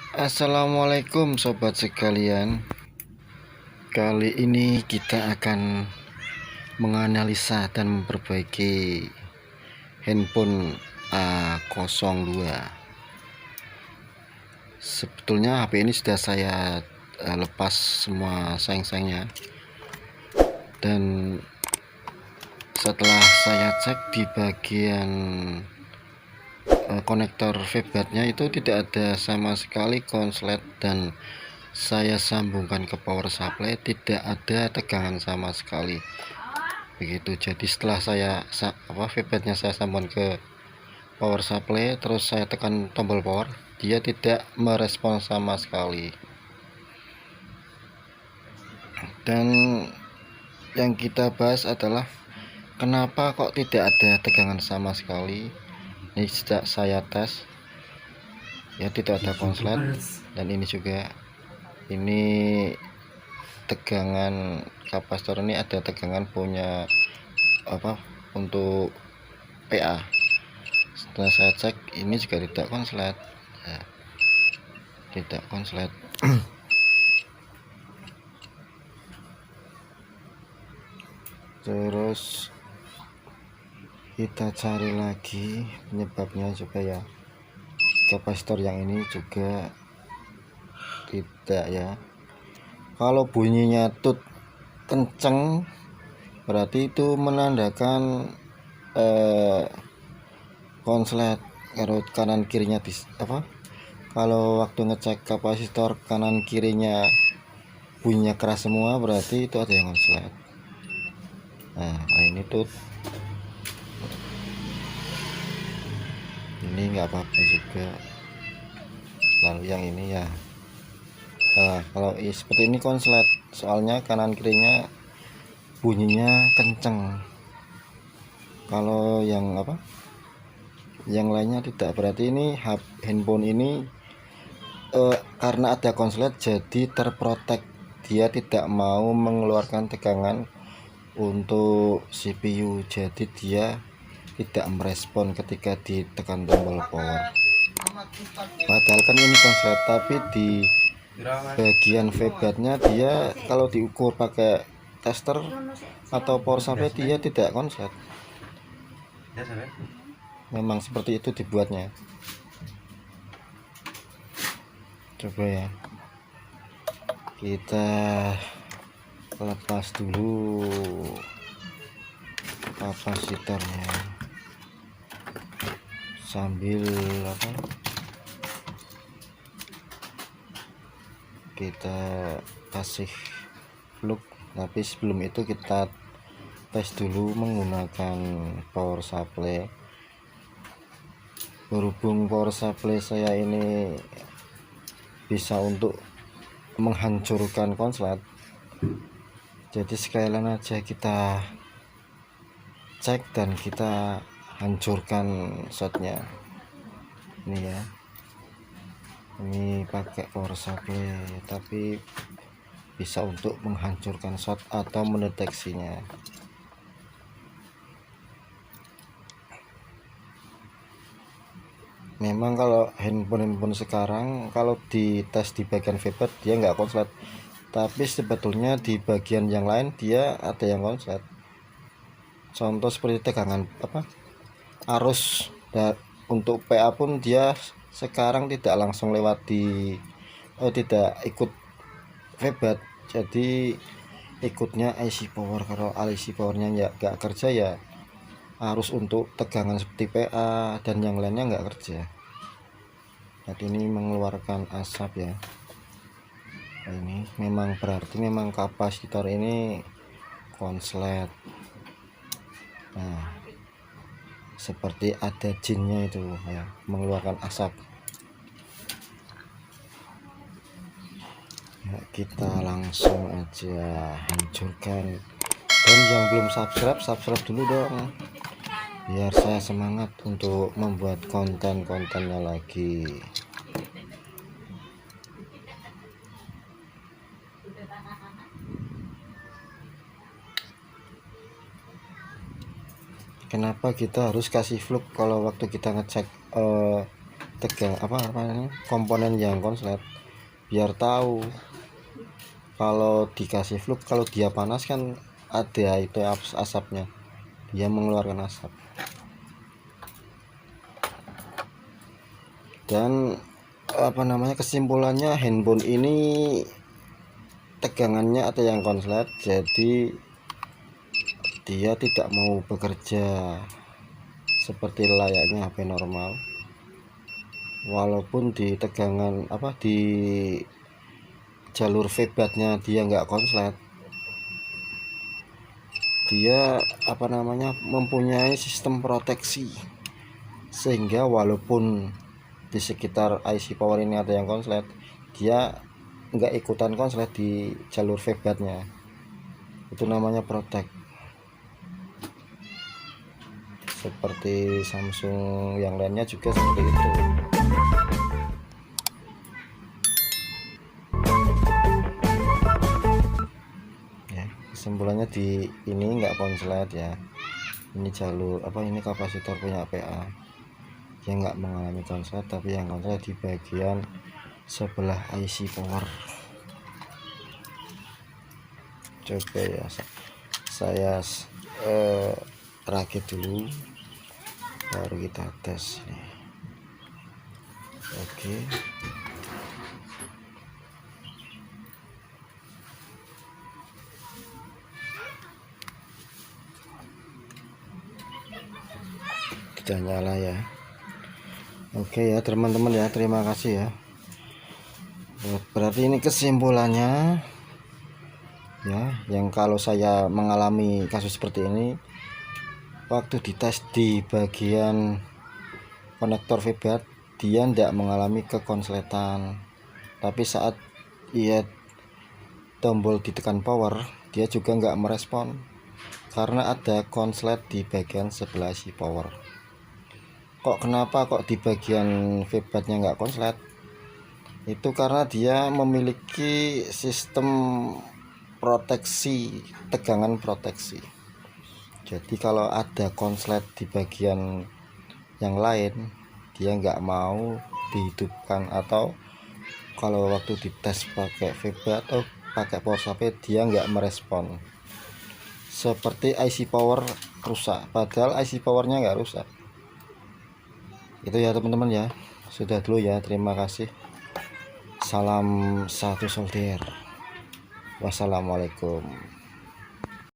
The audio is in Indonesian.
Assalamualaikum sobat sekalian. Kali ini kita akan menganalisa dan memperbaiki handphone A02. Sebetulnya HP ini sudah saya lepas semua sayang-sayangnya, dan setelah saya cek di bagian konektor VBAT-nya itu tidak ada sama sekali konslet, dan saya sambungkan ke power supply tidak ada tegangan sama sekali begitu. Jadi setelah saya VBAT-nya saya sambungkan ke power supply, terus saya tekan tombol power, dia tidak merespon sama sekali. Dan yang kita bahas adalah kenapa kok tidak ada tegangan sama sekali. Ini sejak saya tes ya tidak ada konslet, dan ini juga ini tegangan kapasitor ini ada tegangan punya untuk PA. Setelah saya cek ini juga tidak konslet ya, tidak konslet. Terus kita cari lagi penyebabnya juga ya, kapasitor yang ini juga tidak ya. Kalau bunyinya tut kenceng berarti itu menandakan konslet. Kalau kanan kirinya kalau waktu ngecek kapasitor kanan kirinya bunyinya keras semua, berarti itu ada yang konslet. Nah ini tut, ini nggak apa-apa juga. Lalu yang ini ya, kalau seperti ini konslet, soalnya kanan kirinya bunyinya kenceng. Kalau yang yang lainnya tidak, berarti ini handphone ini karena ada konslet jadi terprotek, dia tidak mau mengeluarkan tegangan untuk CPU, jadi dia tidak merespon ketika ditekan tombol power. Padahal kan ini konslet, tapi di bagian VBAT-nya dia kalau diukur pakai tester atau power supply dia tidak konslet. Memang seperti itu dibuatnya. Coba ya, kita lepas dulu kapasitornya sambil kita kasih flux. Tapi sebelum itu kita tes dulu menggunakan power supply. Berhubung power supply saya ini bisa untuk menghancurkan konslet, jadi sekalian aja kita cek dan kita hancurkan shotnya. Ini ya, ini pakai power supply tapi bisa untuk menghancurkan shot atau mendeteksinya. Memang kalau handphone sekarang kalau dites di bagian VBAT dia nggak konslet, tapi sebetulnya di bagian yang lain dia ada yang konslet. Contoh seperti tegangan arus, dan untuk PA pun dia sekarang tidak langsung lewat tidak ikut VBAT, jadi ikutnya IC power. Kalau IC powernya nggak kerja ya arus untuk tegangan seperti PA dan yang lainnya nggak kerja. Jadi ini mengeluarkan asap ya. Nah, ini memang berarti memang kapasitor ini konslet. Nah, seperti ada jinnya itu ya, mengeluarkan asap. Ya, kita langsung aja hancurkan. Dan yang belum subscribe dulu dong, biar saya semangat untuk membuat konten-kontennya lagi. Kenapa kita harus kasih flux kalau waktu kita ngecek komponen yang konslet, biar tahu kalau dikasih fluk, kalau dia panas kan ada itu asapnya, dia mengeluarkan asap. Dan kesimpulannya, handphone ini tegangannya ada yang konslet, jadi dia tidak mau bekerja seperti layaknya HP normal. Walaupun di tegangan di jalur feedbacknya dia nggak konslet, dia mempunyai sistem proteksi, sehingga walaupun di sekitar IC power ini ada yang konslet, dia nggak ikutan konslet di jalur feedbacknya. Itu namanya protect. Seperti Samsung yang lainnya juga seperti itu. Ya, kesimpulannya di ini nggak konslet ya. Ini jalur ini kapasitor punya PA. Dia nggak mengalami konslet, tapi yang konslet di bagian sebelah IC power. Coba ya, saya rakit dulu, baru kita tes nih. Oke. Tidak nyala ya. Oke ya teman-teman ya, terima kasih ya. Berarti ini kesimpulannya ya, yang kalau saya mengalami kasus seperti ini, waktu dites di bagian konektor feedback dia tidak mengalami kekonsletan, tapi saat ia tombol ditekan power, dia juga nggak merespon karena ada konslet di bagian sebelah si power. Kenapa di bagian feedbacknya nggak konslet? Itu karena dia memiliki sistem proteksi, tegangan proteksi. Jadi kalau ada konslet di bagian yang lain, dia nggak mau dihidupkan, atau kalau waktu dites pakai feedback atau pakai power supply dia nggak merespon. Seperti IC power rusak, padahal IC powernya nggak rusak. Itu ya teman-teman ya. Sudah dulu ya, terima kasih. Salam satu solder. Wassalamualaikum.